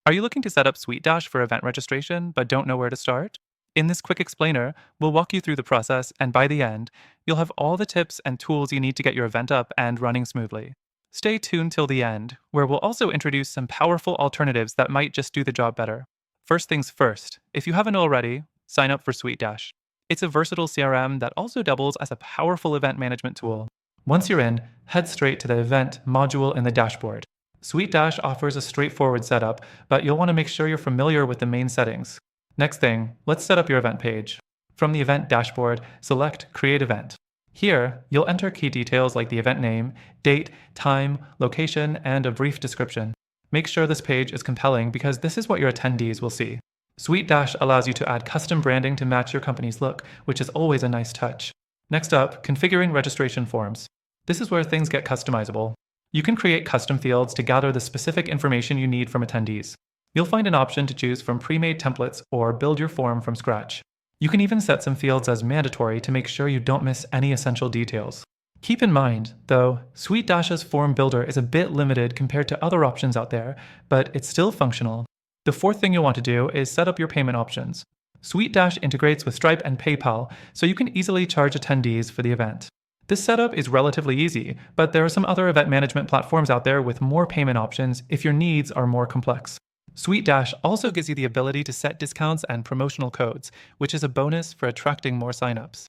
Are you looking to set up SuiteDash for event registration but don't know where to start? In this quick explainer, we'll walk you through the process, and by the end, you'll have all the tips and tools you need to get your event up and running smoothly. Stay tuned till the end, where we'll also introduce some powerful alternatives that might just do the job better. First things first, if you haven't already, sign up for SuiteDash. It's a versatile CRM that also doubles as a powerful event management tool. Once you're in, head straight to the event module in the dashboard. SuiteDash offers a straightforward setup, but you'll want to make sure you're familiar with the main settings. Next thing, let's set up your event page. From the event dashboard, select Create Event. Here, you'll enter key details like the event name, date, time, location, and a brief description. Make sure this page is compelling because this is what your attendees will see. SuiteDash allows you to add custom branding to match your company's look, which is always a nice touch. Next up, configuring registration forms. This is where things get customizable. You can create custom fields to gather the specific information you need from attendees. You'll find an option to choose from pre-made templates or build your form from scratch. You can even set some fields as mandatory to make sure you don't miss any essential details. Keep in mind, though, SuiteDash's form builder is a bit limited compared to other options out there, but it's still functional. The fourth thing you'll want to do is set up your payment options. SuiteDash integrates with Stripe and PayPal, so you can easily charge attendees for the event. This setup is relatively easy, but there are some other event management platforms out there with more payment options if your needs are more complex. SuiteDash also gives you the ability to set discounts and promotional codes, which is a bonus for attracting more signups.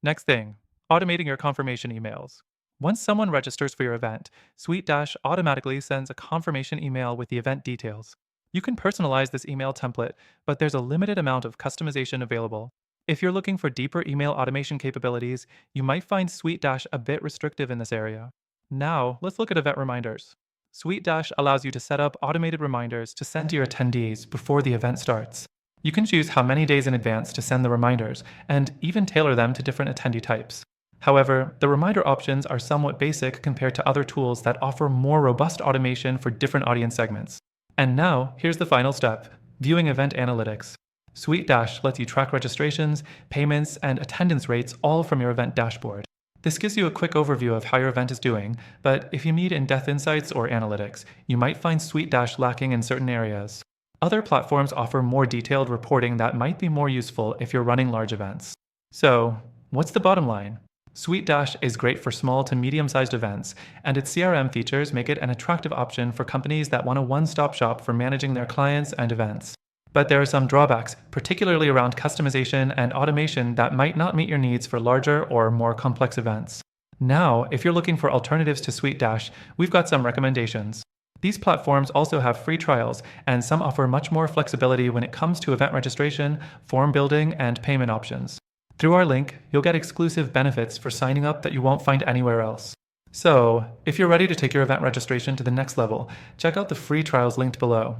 Next thing, automating your confirmation emails. Once someone registers for your event, SuiteDash automatically sends a confirmation email with the event details. You can personalize this email template, but there's a limited amount of customization available. If you're looking for deeper email automation capabilities, you might find SuiteDash a bit restrictive in this area. Now, let's look at event reminders. SuiteDash allows you to set up automated reminders to send to your attendees before the event starts. You can choose how many days in advance to send the reminders, and even tailor them to different attendee types. However, the reminder options are somewhat basic compared to other tools that offer more robust automation for different audience segments. And now, here's the final step, viewing event analytics. SuiteDash lets you track registrations, payments, and attendance rates all from your event dashboard. This gives you a quick overview of how your event is doing, but if you need in-depth insights or analytics, you might find SuiteDash lacking in certain areas. Other platforms offer more detailed reporting that might be more useful if you're running large events. So, what's the bottom line? SuiteDash is great for small to medium-sized events, and its CRM features make it an attractive option for companies that want a one-stop shop for managing their clients and events. But there are some drawbacks, particularly around customization and automation that might not meet your needs for larger or more complex events. Now, if you're looking for alternatives to SuiteDash, we've got some recommendations. These platforms also have free trials, and some offer much more flexibility when it comes to event registration, form building, and payment options. Through our link, you'll get exclusive benefits for signing up that you won't find anywhere else. So, if you're ready to take your event registration to the next level, check out the free trials linked below.